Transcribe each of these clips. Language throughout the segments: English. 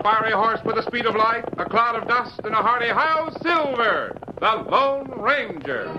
A fiery horse with the speed of light, a cloud of dust, and a hearty "Hi-Yo, Silver!" The Lone Ranger.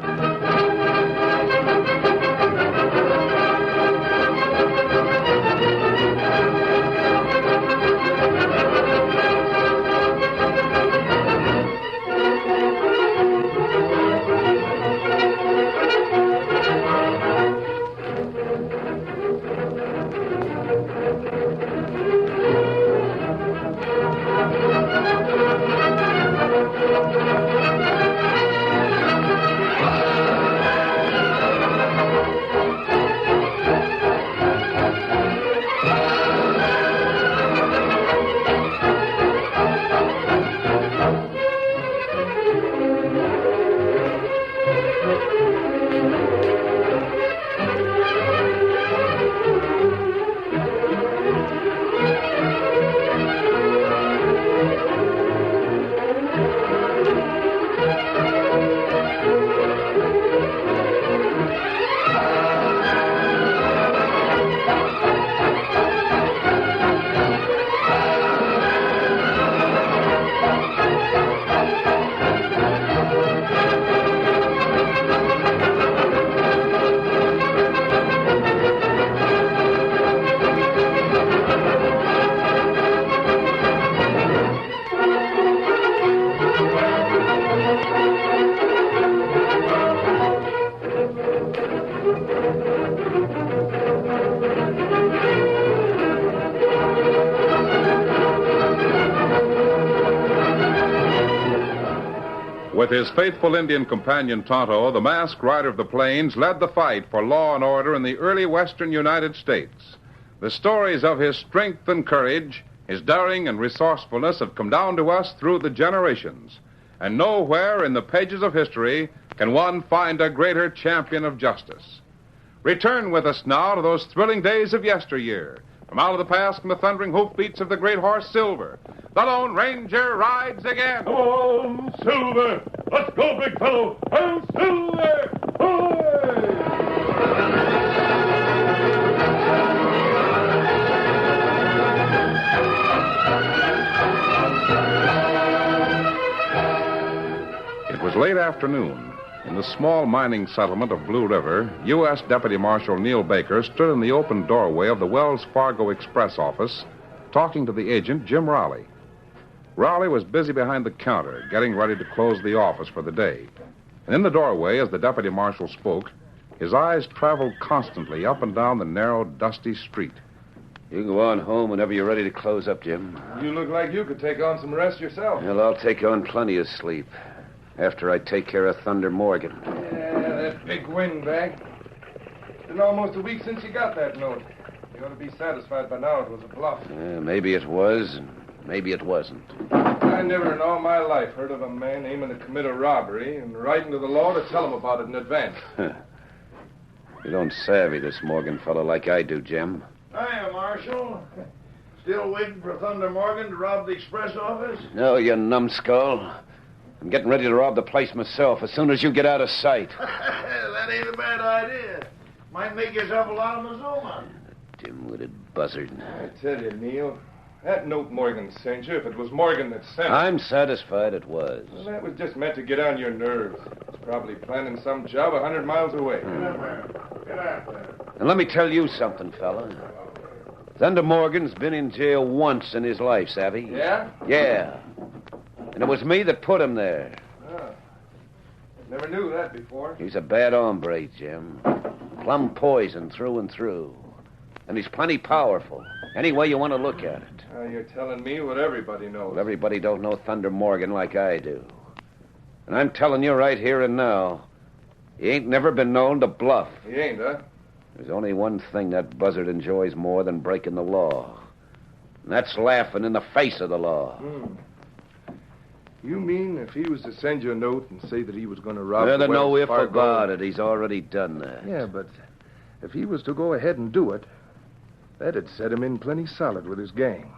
With his faithful Indian companion, Tonto, the masked rider of the plains led the fight for law and order in the early western United States. The stories of his strength and courage, his daring and resourcefulness have come down to us through the generations. And nowhere in the pages of history can one find a greater champion of justice. Return with us now to those thrilling days of yesteryear. From out of the past and the thundering hoofbeats of the great horse Silver, the Lone Ranger rides again. Come on, Silver! Let's go, big fellow! Oh, Silver! Hooray! It was late afternoon. In the small mining settlement of Blue River, U.S. Deputy Marshal Neil Baker stood in the open doorway of the Wells Fargo Express office talking to the agent, Jim Rowley. Rowley was busy behind the counter, getting ready to close the office for the day. And in the doorway, as the deputy marshal spoke, his eyes traveled constantly up and down the narrow, dusty street. You can go on home whenever you're ready to close up, Jim. You look like you could take on some rest yourself. Well, I'll take on plenty of sleep after I take care of Thunder Morgan. Yeah, that big windbag. It's been almost a week since you got that note. You ought to be satisfied by now it was a bluff. Maybe it was, and maybe it wasn't. I never in all my life heard of a man aiming to commit a robbery and writing to the law to tell him about it in advance. You don't savvy this Morgan fellow like I do, Jim. Hiya, Marshal. Still waiting for Thunder Morgan to rob the express office? No, you numbskull. I'm getting ready to rob the place myself as soon as you get out of sight. That ain't a bad idea. Might make yourself a lot of mazuma. Dim-witted buzzard. I tell you, Neil, that note Morgan sent you, if it was Morgan that sent it... I'm satisfied it was. Well, that was just meant to get on your nerves. He's probably planning some job 100 miles away. Get up there. And let me tell you something, fella. Thunder Morgan's been in jail once in his life, savvy? Yeah? Yeah. And it was me that put him there. Oh. Never knew that before. He's a bad hombre, Jim. Plumb poison through and through. And he's plenty powerful. Any way you want to look at it. You're telling me what everybody knows. Well, everybody don't know Thunder Morgan like I do. And I'm telling you right here and now, he ain't never been known to bluff. He ain't, huh? There's only one thing that buzzard enjoys more than breaking the law. And that's laughing in the face of the law. You mean if he was to send you a note and say that he was going to rob There's the no Wells if Fargo... about it. He's already done that. Yeah, but if he was to go ahead and do it, that'd set him in plenty solid with his gang.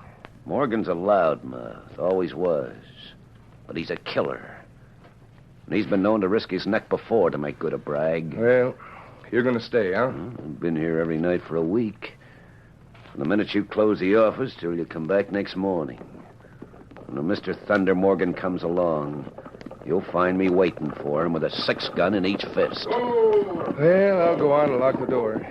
Morgan's a loudmouth. Always was. But he's a killer. And he's been known to risk his neck before to make good a brag. Well, you're going to stay, huh? I've been here every night for a week. From the minute you close the office till you come back next morning. When Mr. Thunder Morgan comes along, you'll find me waiting for him with a 6-gun in each fist. Well, I'll go on and lock the door.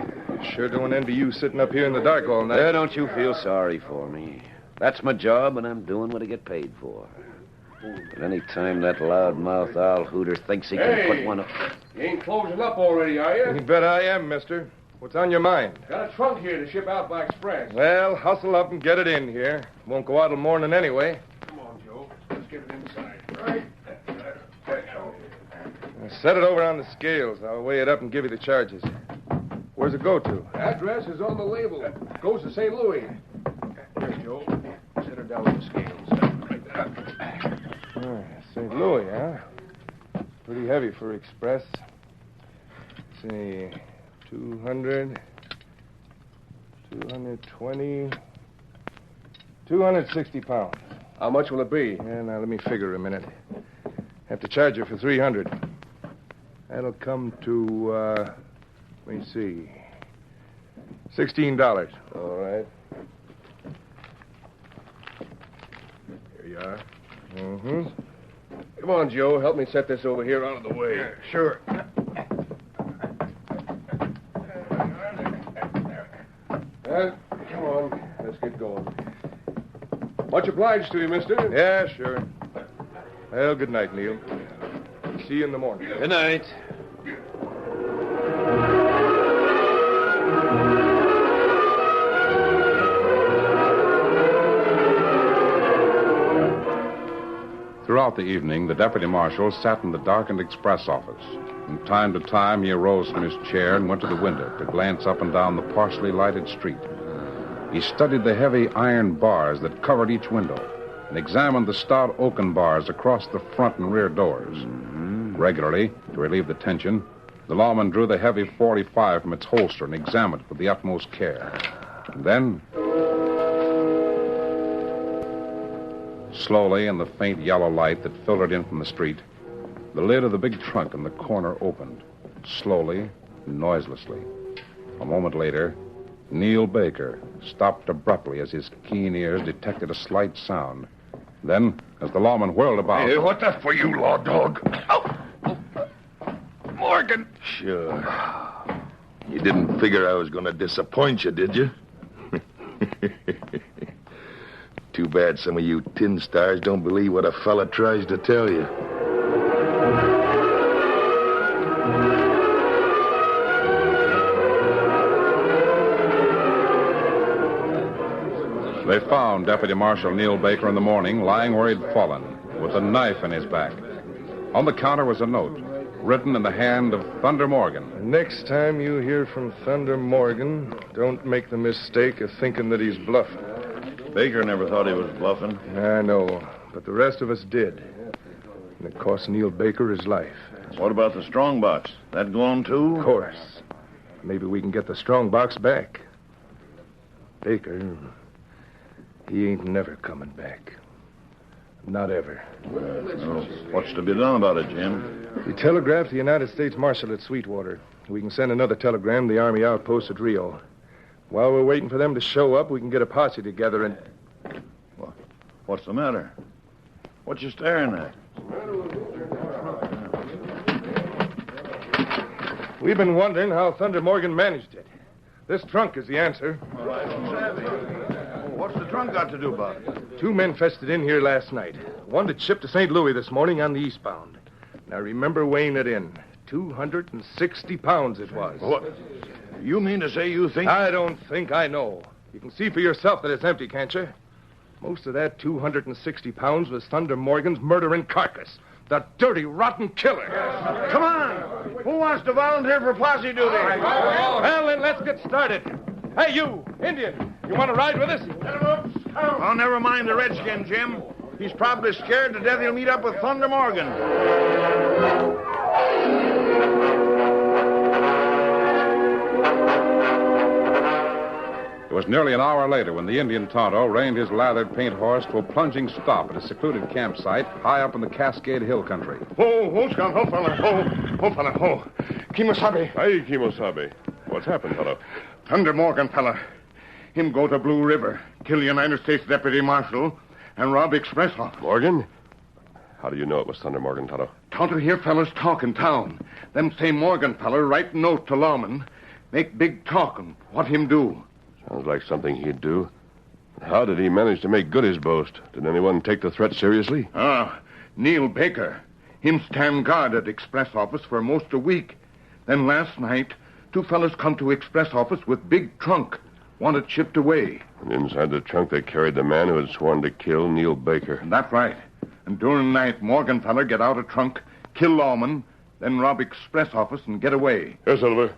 Sure don't envy you sitting up here in the dark all night. Don't you feel sorry for me. That's my job, and I'm doing what I get paid for. But any time that loudmouth owl hooter thinks he can put one up... You ain't closing up already, are you? You bet I am, mister. What's on your mind? Got a trunk here to ship out by express. Well, hustle up and get it in here. Won't go out till morning anyway. Come on, Joe. Let's get it inside. Right. Set it over on the scales. I'll weigh it up and give you the charges. Where's it go to? Address is on the label. Goes to St. Louis. Here, Joe. Set her down on the scales. St. Louis, huh? Pretty heavy for express. Let's see, 200, 220, 260 pounds. How much will it be? Yeah, now let me figure a minute. Have to charge you for 300. That'll come to, let me see, $16. All right. Here you are. Mm-hmm. Come on, Joe. Help me set this over here out of the way. Yeah, sure. Come on. Let's get going. Much obliged to you, mister. Yeah, sure. Well, good night, Neil. See you in the morning. Good night. Throughout the evening, the deputy marshal sat in the darkened express office. From time to time, he arose from his chair and went to the window to glance up and down the partially lighted street. He studied the heavy iron bars that covered each window and examined the stout oaken bars across the front and rear doors. Regularly, to relieve the tension, the lawman drew the heavy .45 from its holster and examined it with the utmost care. And then, slowly, in the faint yellow light that filtered in from the street, the lid of the big trunk in the corner opened, slowly and noiselessly. A moment later, Neil Baker stopped abruptly as his keen ears detected a slight sound. Then, as the lawman whirled about... Hey, what's that for you, law dog? Morgan. Sure. You didn't figure I was going to disappoint you, did you? Too bad some of you tin stars don't believe what a fella tries to tell you. They found Deputy Marshal Neil Baker in the morning lying where he'd fallen, with a knife in his back. On the counter was a note, written in the hand of Thunder Morgan. Next time you hear from Thunder Morgan, don't make the mistake of thinking that he's bluffing. Baker never thought he was bluffing. I know, but the rest of us did. And it cost Neil Baker his life. What about the strong box? That gone too? Of course. Maybe we can get the strong box back. Baker, he ain't never coming back. Not ever. Well, what's to be done about it, Jim? We telegraphed the United States Marshal at Sweetwater. We can send another telegram to the Army outpost at Rio. While we're waiting for them to show up, we can get a posse together and... What's the matter? What you staring at? We've been wondering how Thunder Morgan managed it. This trunk is the answer. What's the trunk got to do about it? 2 men fetched it in here last night. One that shipped to St. Louis this morning on the eastbound. Now remember weighing it in. 260 pounds it was. What? You mean to say you think... I don't think, I know. You can see for yourself that it's empty, can't you? Most of that 260 pounds was Thunder Morgan's murdering carcass. The dirty, rotten killer. Come on! Who wants to volunteer for posse duty? Well, then let's get started. Hey, you, Indian, you want to ride with us? Oh, never mind the redskin, Jim. He's probably scared to death he'll meet up with Thunder Morgan. It was nearly an hour later when the Indian Tonto reined his lathered paint horse to a plunging stop at a secluded campsite high up in the Cascade Hill country. Scout, fella, Kimosabe. Hey, Kimosabe. What's happened, fella? Thunder Morgan, fella. Him go to Blue River, kill United States Deputy Marshal, and rob express office. Morgan? How do you know it was Thunder Morgan, Tonto? Tonto hear fellas talk in town. Them same Morgan feller write note to lawman. Make big talk and what him do. Sounds like something he'd do. How did he manage to make good his boast? Did anyone take the threat seriously? Neil Baker. Him stand guard at express office for most a week. Then last night, 2 fellas come to express office with big trunk. Wanted shipped away. And inside the trunk they carried the man who had sworn to kill Neil Baker. That's right. And during the night, Morgan feller get out a trunk, kill lawman, then rob express office and get away. Yes, Silver.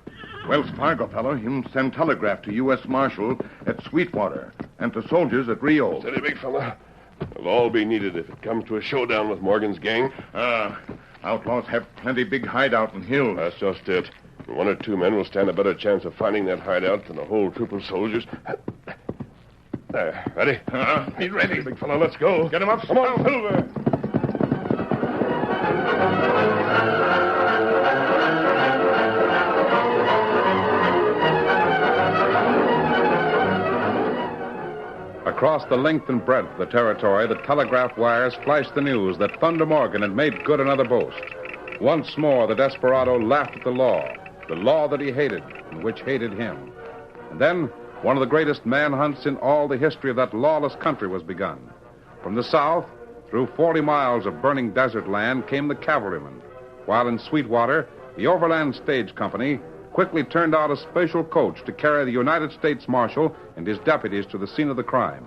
Wells Fargo feller, him send telegraph to U.S. Marshal at Sweetwater and to soldiers at Rio. Steady, big fella. They'll all be needed if it comes to a showdown with Morgan's gang. Outlaws have plenty big hideout in hills. That's just it. 1 or 2 men will stand a better chance of finding that hideout than a whole troop of soldiers. There, ready? He's ready. Big fella, let's go. Get him up. Come on, Silver. Across the length and breadth of the territory, the telegraph wires flashed the news that Thunder Morgan had made good another boast. Once more, the desperado laughed at the law that he hated and which hated him. And then, one of the greatest manhunts in all the history of that lawless country was begun. From the south, through 40 miles of burning desert land, came the cavalrymen, while in Sweetwater, the Overland Stage Company quickly turned out a special coach to carry the United States Marshal and his deputies to the scene of the crime.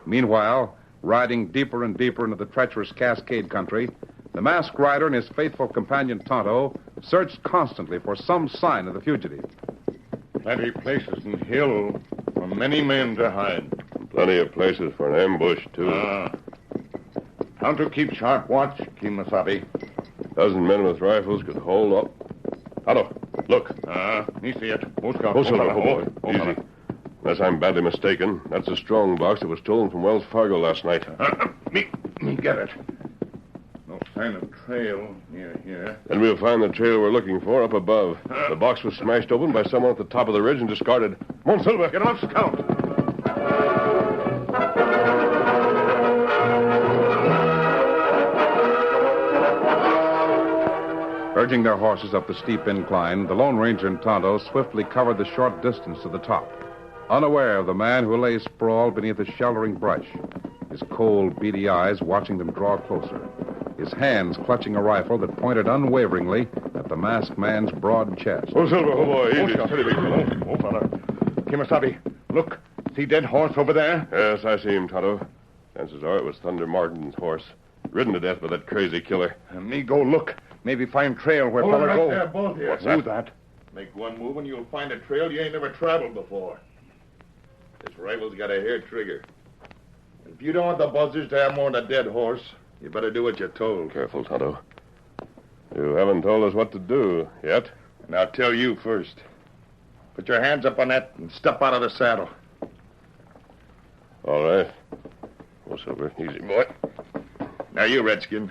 Meanwhile, riding deeper and deeper into the treacherous Cascade country, the masked rider and his faithful companion Tonto searched constantly for some sign of the fugitive. Plenty places in hill for many men to hide. Plenty of places for an ambush, too. Tonto keep sharp watch, Kimasabi. A dozen men with rifles could hold up. Tonto, look. Me see it. Who's got boy. Easy. Unless I'm badly mistaken, that's a strong box that was stolen from Wells Fargo last night. Me get it. No sign of trail near here. Then we'll find the trail we're looking for up above. The box was smashed open by someone at the top of the ridge and discarded. Come on, Silver. Get him up, Scout. Urging their horses up the steep incline, the Lone Ranger and Tonto swiftly covered the short distance to the top, unaware of the man who lay sprawled beneath the sheltering brush, his cold, beady eyes watching them draw closer, his hands clutching a rifle that pointed unwaveringly at the masked man's broad chest. Oh, Silver, oh, boy, easy. Steady, big fellow. Oh, fella. Kimasabi, look. See dead horse over there? Yes, I see him, Tonto. Chances are it was Thunder Morgan's horse, ridden to death by that crazy killer. And me go look. Maybe find trail where Hold fella right go. there, both here. What's that? Make one move and you'll find a trail you ain't never traveled before. This rifle's got a hair trigger. If you don't want the buzzers to have more than a dead horse, you better do what you're told. Careful, Tonto. You haven't told us what to do yet. And I'll tell you first. Put your hands up on that and step out of the saddle. All right. Oh, Silver, easy, boy. Now you, Redskin.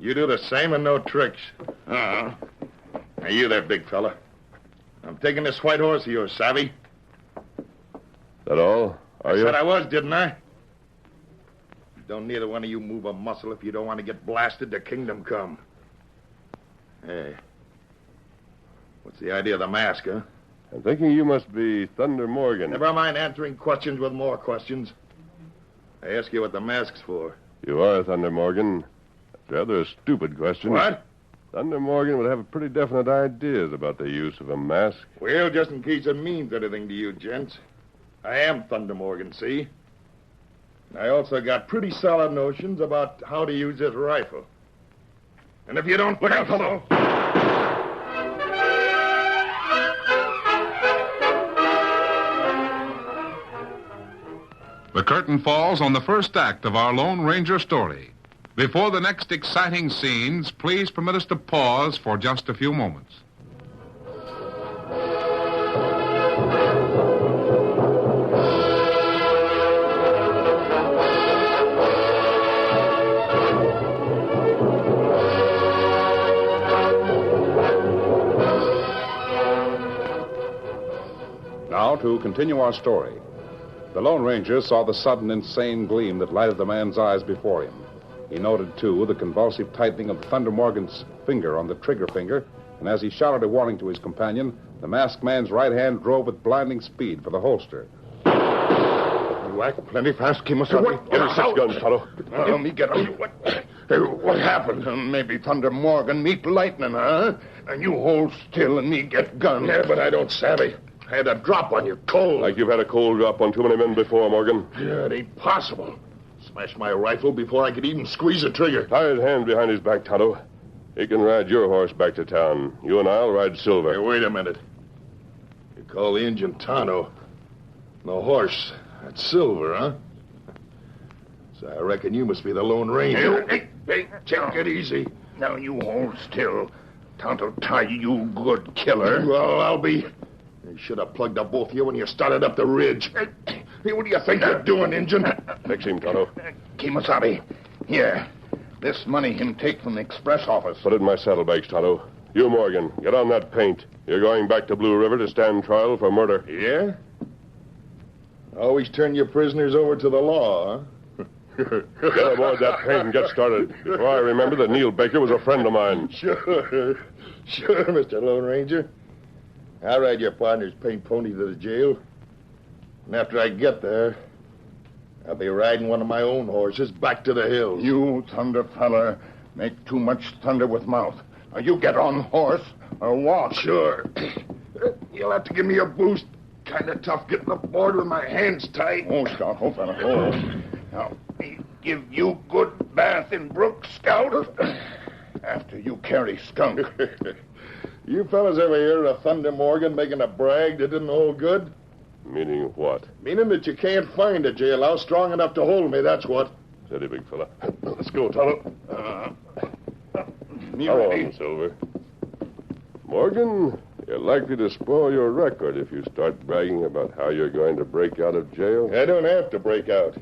You do the same and no tricks. Now you there, big fella. I'm taking this white horse of yours, savvy? That all? Are I you? said I was, didn't I? Don't neither one of you move a muscle if you don't want to get blasted to kingdom come. Hey. What's the idea of the mask, huh? I'm thinking you must be Thunder Morgan. Never mind answering questions with more questions. I ask you what the mask's for. You are Thunder Morgan. That's rather a stupid question. What? Thunder Morgan would have pretty definite ideas about the use of a mask. Well, just in case it means anything to you, gents. I am Thunder Morgan, see? I also got pretty solid notions about how to use this rifle. And if you don't... Look out, fellow! The curtain falls on the first act of our Lone Ranger story. Before the next exciting scenes, please permit us to pause for just a few moments. Now, to continue our story. The Lone Ranger saw the sudden, insane gleam that lighted the man's eyes before him. He noted, too, the convulsive tightening of Thunder Morgan's finger on the trigger finger, and as he shouted a warning to his companion, the masked man's right hand drove with blinding speed for the holster. You act plenty fast, Kemosabe. Get his 6 guns, Tonto. Let me get him. What happened? Maybe Thunder Morgan meet lightning, huh? And you hold still and me get guns. Yeah, but I don't savvy. I had a drop on you, cold. Like you've had a cold drop on too many men before, Morgan. Yeah, it ain't possible. Smashed my rifle before I could even squeeze the trigger. Tie his hand behind his back, Tonto. He can ride your horse back to town. You and I'll ride Silver. Hey, wait a minute. You call the engine Tonto. No horse. That's Silver, huh? So I reckon you must be the Lone Ranger. Hey, take it easy. Now you hold still. Tonto tie you good killer. Well, I'll be... You should have plugged up both of you when you started up the ridge. Hey, what do you think you're doing, Injun? Fix him, Tonto. Kemosabe, here. This money him take from the express office. Put it in my saddlebags, Tonto. You, Morgan, get on that paint. You're going back to Blue River to stand trial for murder. Yeah? Always turn your prisoners over to the law, huh? Get aboard that paint and get started. Before I remember that Neil Baker was a friend of mine. Sure, Mr. Lone Ranger. I'll ride your partner's paint pony to the jail. And after I get there, I'll be riding one of my own horses back to the hills. You, thunder feller, make too much thunder with mouth. Now you get on horse or walk. Sure. You'll have to give me a boost. Kind of tough getting aboard with my hands tied. Oh, Scout, oh, fella, oh. Now, me give you good bath in brook, Scout. After you carry skunk. You fellas ever hear of Thunder Morgan making a brag that didn't hold good? Meaning what? Meaning that you can't find a jailhouse strong enough to hold me, that's what. Steady, big fella. Let's go, Tonto. Me Come ready. on, Silver. Morgan, you're likely to spoil your record if you start bragging about how you're going to break out of jail. I don't have to break out.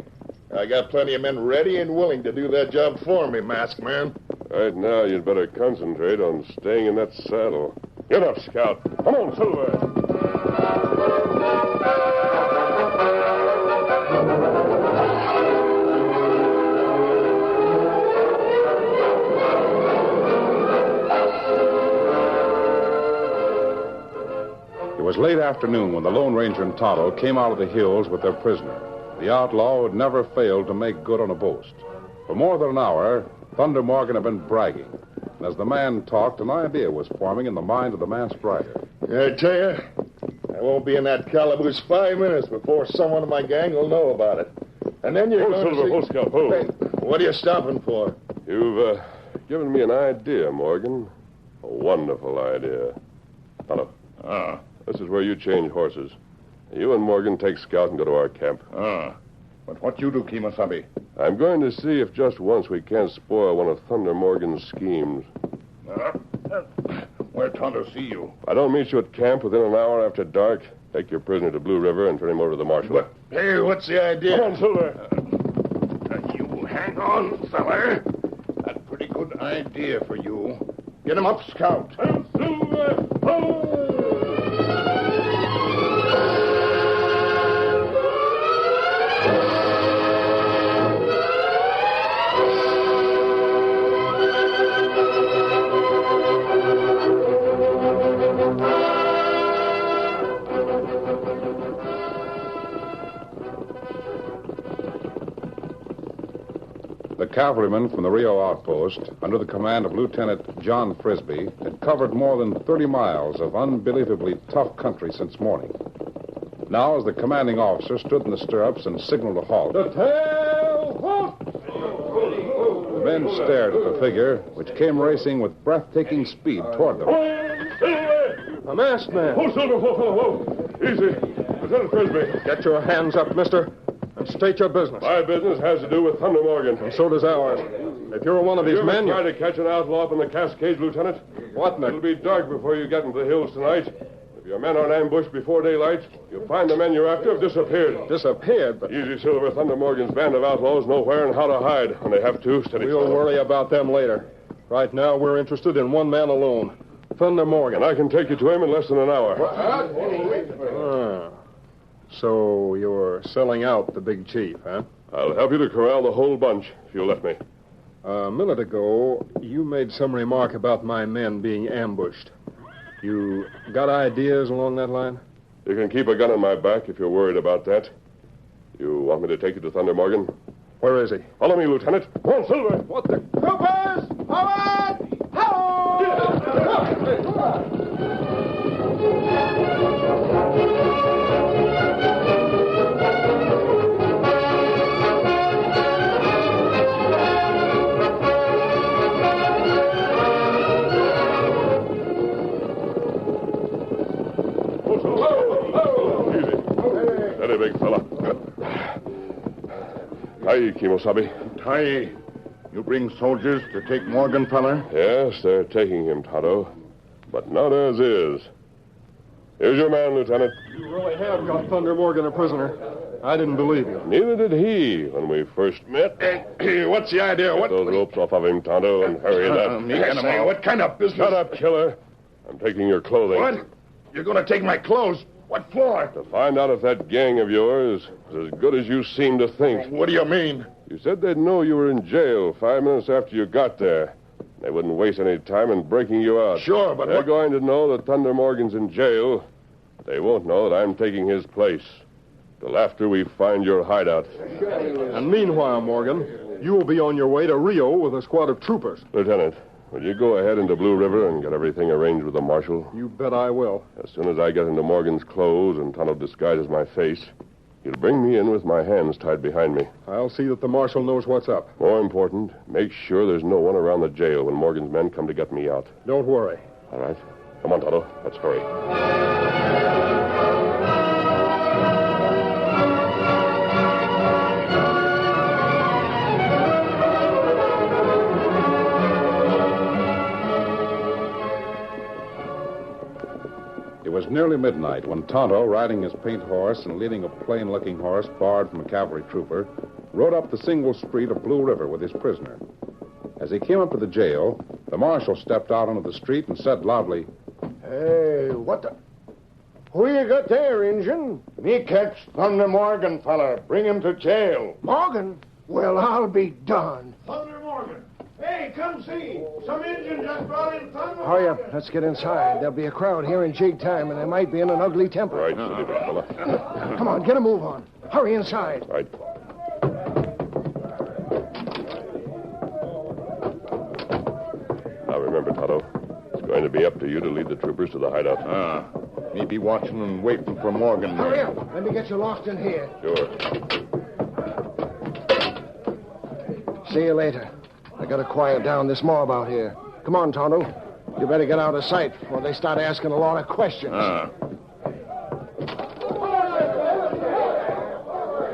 I got plenty of men ready and willing to do that job for me, masked man. Right now, you'd better concentrate on staying in that saddle. Get up, Scout. Come on, Silver. It was late afternoon when the Lone Ranger and Tonto came out of the hills with their prisoner. The outlaw had never failed to make good on a boast. For more than an hour, Thunder Morgan had been bragging. And as the man talked, an idea was forming in the mind of the masked rider. I tell you, I won't be in that calaboose 5 minutes before someone in my gang will know about it. And then you're going Silver, to hold, Scout, hold. Hey, what are you stopping for? You've given me an idea, Morgan. A wonderful idea. Tonto, this is where you change horses. You and Morgan take Scout and go to our camp. But what you do, Kemosabe? I'm going to see if just once we can't spoil one of Thunder Morgan's schemes. Where Tonto see you? If I don't meet you at camp within an hour after dark, take your prisoner to Blue River and turn him over to the marshal. Hey, what's the idea? Come on, Silver. You hang on, feller. That's a pretty good idea for you. Get him up, Scout. Silver, ho! The cavalrymen from the Rio outpost, under the command of Lieutenant John Frisbee, had covered more than 30 miles of unbelievably tough country since morning. Now, as the commanding officer stood in the stirrups and signaled a halt, the men stared at the figure, which came racing with breathtaking speed toward them. A masked man. Whoa, Silver, whoa. Easy. Lieutenant Frisbee. Get your hands up, mister, and state your business. My business has to do with Thunder Morgan. And so does ours. If you're one of these You men... ever try to catch an outlaw up in the Cascades, Lieutenant? What, Nick? It'll be dark before you get into the hills tonight. If your men aren't ambushed before daylight, you'll find the men you're after have disappeared. Disappeared, but... Easy, Silver. Thunder Morgan's band of outlaws know where and how to hide when they have to. Steady, We'll fellow. worry about them later. Right now, we're interested in one man alone. Thunder Morgan. And I can take you to him in less than an hour. So you're selling out the big chief, huh? I'll help you to corral the whole bunch if you'll let me. A minute ago, you made some remark about my men being ambushed. You got ideas along that line? You can keep a gun on my back if you're worried about that. You want me to take you to Thunder Morgan? Where is he? Follow me, Lieutenant. Come on, Silver. What the... Troopers! Forward! Easy. Steady, big fella. Hi, Kimosabe. Tai, you bring soldiers to take Morgan, fella? Yes, they're taking him, Tonto. But not as is. Here's your man, Lieutenant. You really have got Thunder Morgan a prisoner. I didn't believe you. Neither did he when we first met. Hey, what's the idea? Get those ropes off of him, Tonto, and hurry it up. Say, what kind of business? Shut up, killer. I'm taking your clothing. What? You're going to take my clothes? What for? To find out if that gang of yours is as good as you seem to think. What do you mean? You said they'd know you were in jail 5 minutes after you got there. They wouldn't waste any time in breaking you out. Sure, but they're going to know that Thunder Morgan's in jail. They won't know that I'm taking his place. Till after we find your hideout. And meanwhile, Morgan, you will be on your way to Rio with a squad of troopers. Lieutenant, will you go ahead into Blue River and get everything arranged with the marshal? You bet I will. As soon as I get into Morgan's clothes and Tonto disguises my face, he'll bring me in with my hands tied behind me. I'll see that the marshal knows what's up. More important, make sure there's no one around the jail when Morgan's men come to get me out. Don't worry. All right. Come on, Tonto. Let's hurry. It was nearly midnight when Tonto, riding his paint horse and leading a plain-looking horse borrowed from a cavalry trooper, rode up the single street of Blue River with his prisoner. As he came up to the jail, the marshal stepped out onto the street and said loudly, "Hey, what the... Who you got there, Injun?" Me catch Thunder Morgan, fella. Bring him to jail. Morgan? Well, I'll be darned. Thunder Morgan. Hey, come see. Some Indian just brought in Thunder Hurry up. Let's get inside. There'll be a crowd here in jig time, and they might be in an ugly temper. Right, steady, big fella. Come on, get a move on. Hurry inside. Right. Now remember, Tonto, it's going to be up to you to lead the troopers to the hideout. Me be watching and waiting for Morgan. Hurry up. Let me get you locked in here. Sure. See you later. I gotta quiet down this mob out here. Come on, Tonto. You better get out of sight before they start asking a lot of questions. Ah.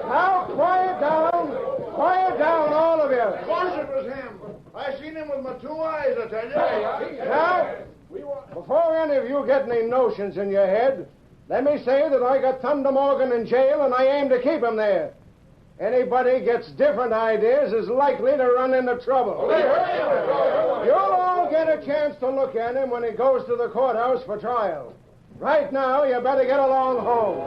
Now, quiet down. Quiet down, all of you. Of course it was him. I seen him with my 2 eyes, I tell you. Now, before any of you get any notions in your head, let me say that I got Thunder Morgan in jail and I aim to keep him there. Anybody gets different ideas is likely to run into trouble. You'll all get a chance to look at him when he goes to the courthouse for trial. Right now, you better get along home.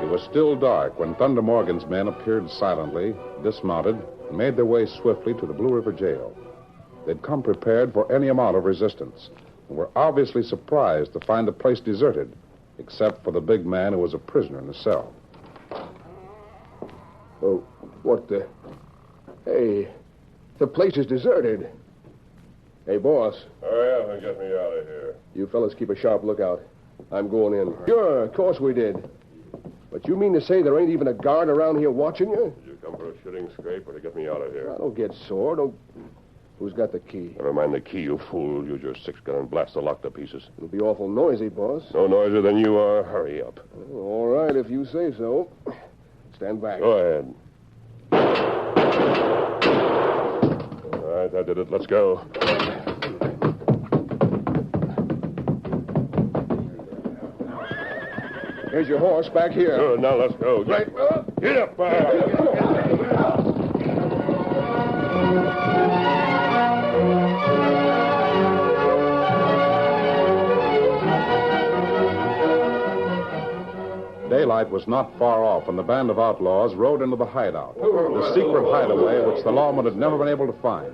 It was still dark when Thunder Morgan's men appeared silently, dismounted, and made their way swiftly to the Blue River jail. They'd come prepared for any amount of resistance and were obviously surprised to find the place deserted, except for the big man who was a prisoner in the cell. Oh, what the... Hey, the place is deserted. Hey, boss, Hurry up and get me out of here. you fellas keep a sharp lookout. I'm going in. Sure, of course we did. But you mean to say there ain't even a guard around here watching you? Did you come for a shooting scrape or to get me out of here? Now, don't get sore. Don't... Who's got the key? Never mind the key, you fool. Use your 6-gun and blast the lock to pieces. It'll be awful noisy, boss. No noisier than you are. Hurry up. All right, if you say so. Stand back. Go ahead. All right, that did it. Let's go. Here's your horse back here. Good, now let's go. Right. Get up, was not far off when the band of outlaws rode into the hideout, the secret hideaway which the lawmen had never been able to find.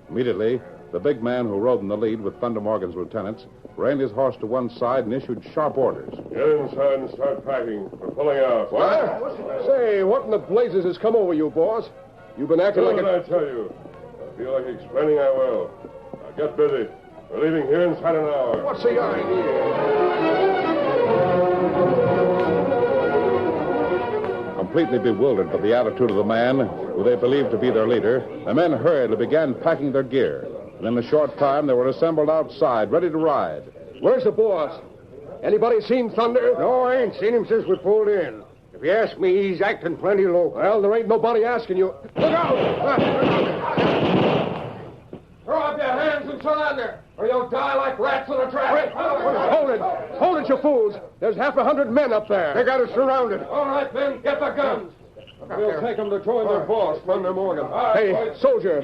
Immediately, the big man who rode in the lead with Thunder Morgan's lieutenants reined his horse to one side and issued sharp orders. Get inside and start packing. We're pulling out. What? Say, what in the blazes has come over you, boss? You've been acting like I tell you? I feel like explaining I will. Now get busy. We're leaving here inside an hour. What's the idea? Completely bewildered by the attitude of the man who they believed to be their leader, the men hurriedly began packing their gear. And in a short time, they were assembled outside, ready to ride. Where's the boss? Anybody seen Thunder? No, I ain't seen him since we pulled in. If you ask me, he's acting plenty low. Well, there ain't nobody asking you. Look out! Throw up your hands and surrender, or you'll die like rats in a trap. Hold it! Hold it, you fools! There's 100 men up there. They got us surrounded. All right, men, get the guns. We'll take them to join their boss, Thunder Morgan. Hey, soldier,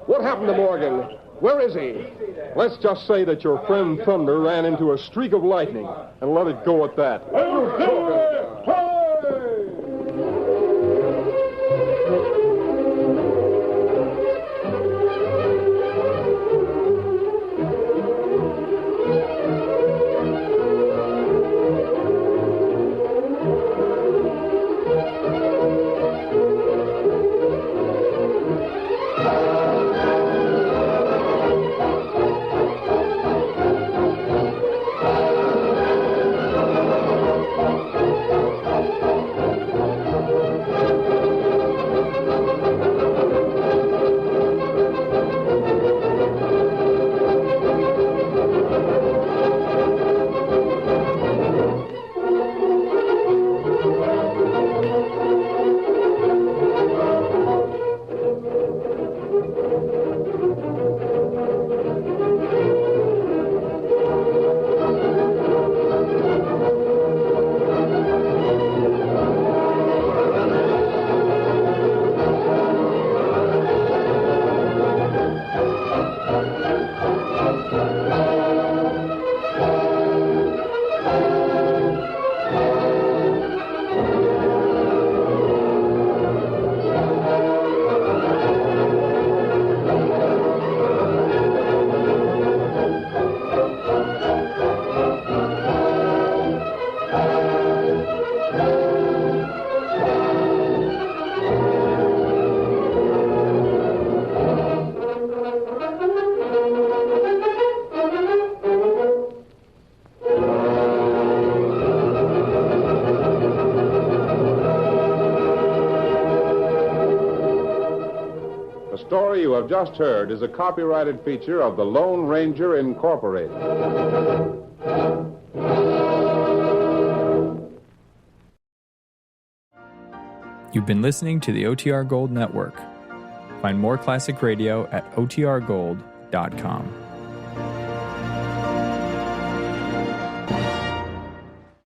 what happened to Morgan? Where is he? Let's just say that your friend Thunder ran into a streak of lightning, and let it go at that. The story you have just heard is a copyrighted feature of the Lone Ranger Incorporated. You've been listening to the OTR Gold Network. Find more classic radio at otrgold.com.